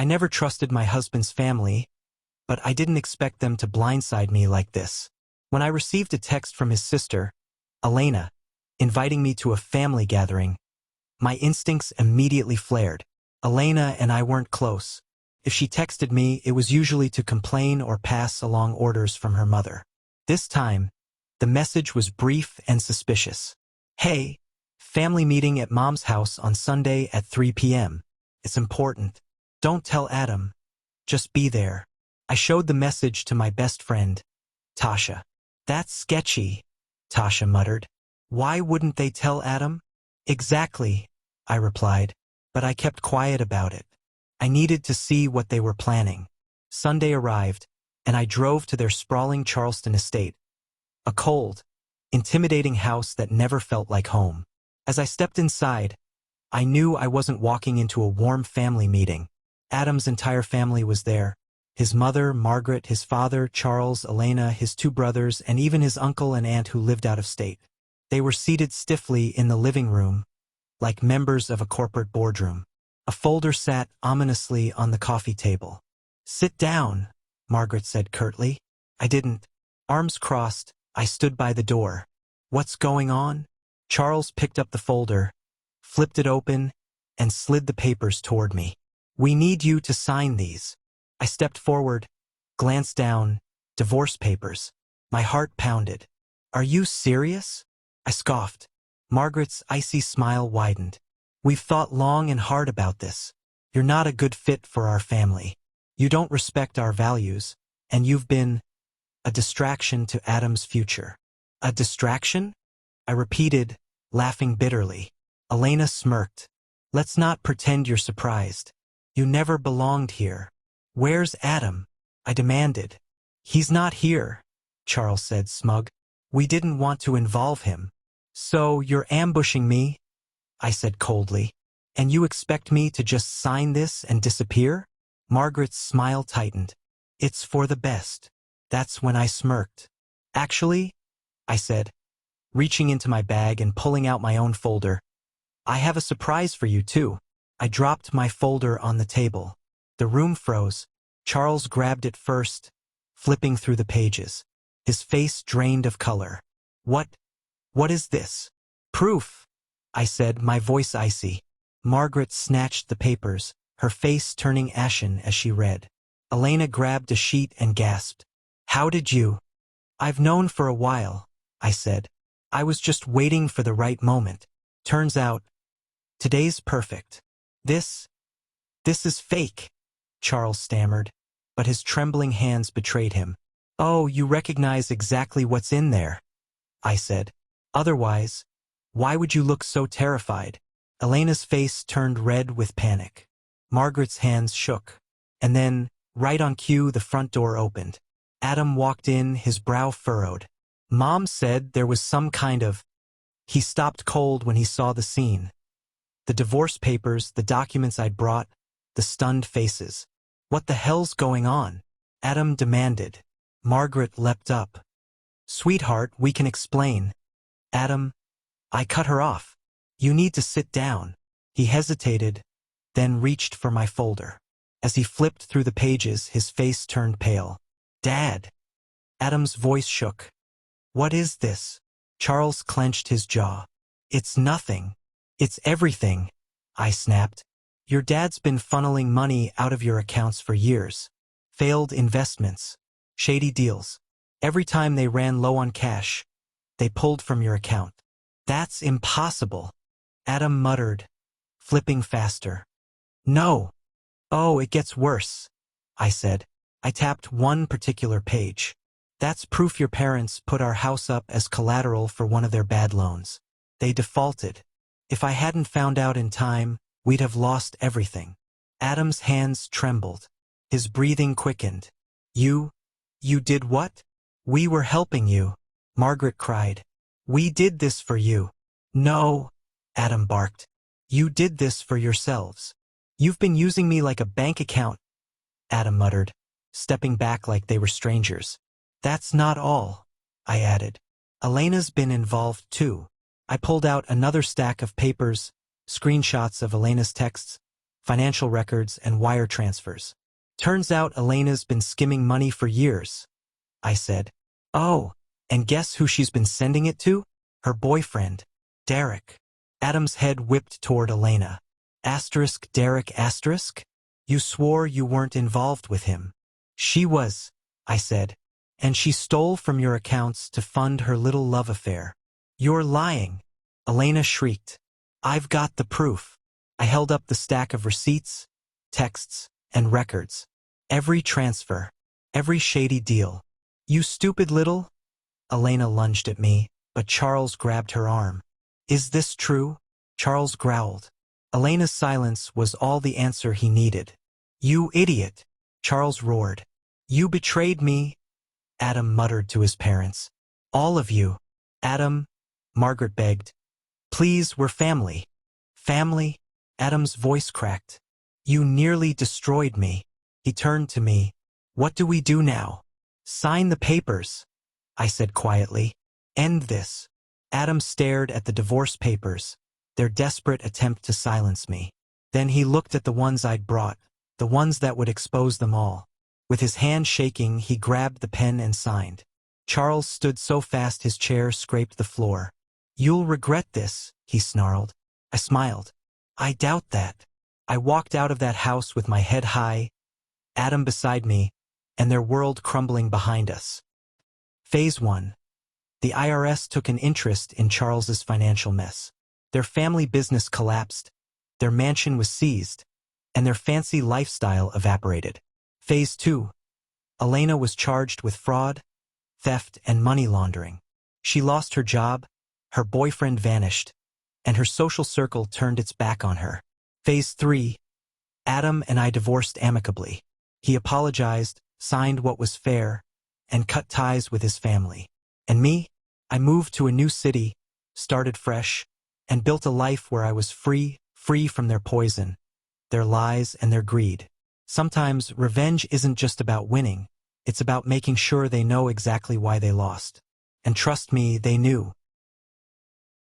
I never trusted my husband's family, but I didn't expect them to blindside me like this. When I received a text from his sister, Elena, inviting me to a family gathering, my instincts immediately flared. Elena and I weren't close. If she texted me, it was usually to complain or pass along orders from her mother. This time, the message was brief and suspicious. Hey, family meeting at Mom's house on Sunday at 3 p.m. It's important. Don't tell Adam. Just be there. I showed the message to my best friend, Tasha. That's sketchy, Tasha muttered. Why wouldn't they tell Adam? Exactly, I replied, but I kept quiet about it. I needed to see what they were planning. Sunday arrived, and I drove to their sprawling Charleston estate, a cold, intimidating house that never felt like home. As I stepped inside, I knew I wasn't walking into a warm family meeting. Adam's entire family was there. His mother, Margaret, his father, Charles, Elena, his two brothers, and even his uncle and aunt who lived out of state. They were seated stiffly in the living room, like members of a corporate boardroom. A folder sat ominously on the coffee table. Sit down, Margaret said curtly. I didn't. Arms crossed, I stood by the door. What's going on? Charles picked up the folder, flipped it open, and slid the papers toward me. We need you to sign these. I stepped forward, glanced down, divorce papers. My heart pounded. Are you serious? I scoffed. Margaret's icy smile widened. We've thought long and hard about this. You're not a good fit for our family. You don't respect our values, and you've been a distraction to Adam's future. A distraction? I repeated, laughing bitterly. Elena smirked. Let's not pretend you're surprised. You never belonged here. Where's Adam? I demanded. He's not here, Charles said, smug. We didn't want to involve him. So you're ambushing me? I said coldly. And you expect me to just sign this and disappear? Margaret's smile tightened. It's for the best. That's when I smirked. Actually, I said, reaching into my bag and pulling out my own folder, I have a surprise for you too. I dropped my folder on the table. The room froze. Charles grabbed it first, flipping through the pages. His face drained of color. What is this? Proof, I said, my voice icy. Margaret snatched the papers, her face turning ashen as she read. Elena grabbed a sheet and gasped. How did you? I've known for a while, I said. I was just waiting for the right moment. Turns out, today's perfect. This is fake, Charles stammered, but his trembling hands betrayed him. Oh, you recognize exactly what's in there, I said. Otherwise, why would you look so terrified? Elena's face turned red with panic. Margaret's hands shook. And then, right on cue, the front door opened. Adam walked in, his brow furrowed. Mom said there was some kind of... He stopped cold when he saw the scene. The divorce papers, the documents I'd brought, the stunned faces. What the hell's going on? Adam demanded. Margaret leapt up. Sweetheart, we can explain. Adam, I cut her off. You need to sit down. He hesitated, then reached for my folder. As he flipped through the pages, his face turned pale. Dad! Adam's voice shook. What is this? Charles clenched his jaw. It's nothing. It's everything, I snapped. Your dad's been funneling money out of your accounts for years. Failed investments. Shady deals. Every time they ran low on cash, they pulled from your account. That's impossible, Adam muttered, flipping faster. No. Oh, it gets worse, I said. I tapped one particular page. That's proof your parents put our house up as collateral for one of their bad loans. They defaulted. If I hadn't found out in time, we'd have lost everything. Adam's hands trembled. His breathing quickened. You did what? We were helping you, Margaret cried. We did this for you. No, Adam barked. You did this for yourselves. You've been using me like a bank account, Adam muttered, stepping back like they were strangers. That's not all, I added. Elena's been involved too. I pulled out another stack of papers, screenshots of Elena's texts. financial records, and wire transfers. Turns out Elena's been skimming money for years, I said. Oh, and guess who she's been sending it to? Her boyfriend, Derek. Adam's head whipped toward Elena. Derek asterisk? You swore you weren't involved with him. She was, I said, and she stole from your accounts to fund her little love affair. You're lying, Elena shrieked. I've got the proof. I held up the stack of receipts, texts, and records. Every transfer, every shady deal. You stupid little... Elena lunged at me, but Charles grabbed her arm. Is this true? Charles growled. Elena's silence was all the answer he needed. You idiot, Charles roared. You betrayed me, Adam muttered to his parents. All of you. Adam, Margaret begged. Please, we're family. Family? Adam's voice cracked. You nearly destroyed me. He turned to me. What do we do now? Sign the papers, I said quietly. End this. Adam stared at the divorce papers, their desperate attempt to silence me. Then he looked at the ones I'd brought, the ones that would expose them all. With his hand shaking, he grabbed the pen and signed. Charles stood so fast his chair scraped the floor. You'll regret this, he snarled. I smiled. I doubt that. I walked out of that house with my head high, Adam beside me, and their world crumbling behind us. Phase 1. The IRS took an interest in Charles's financial mess. Their family business collapsed, their mansion was seized, and their fancy lifestyle evaporated. Phase 2. Elena was charged with fraud, theft, and money laundering. She lost her job, her boyfriend vanished, and her social circle turned its back on her. Phase 3. Adam and I divorced amicably. He apologized, signed what was fair, and cut ties with his family. And me? I moved to a new city, started fresh, and built a life where I was free from their poison, their lies, and their greed. Sometimes revenge isn't just about winning, it's about making sure they know exactly why they lost. And trust me, they knew.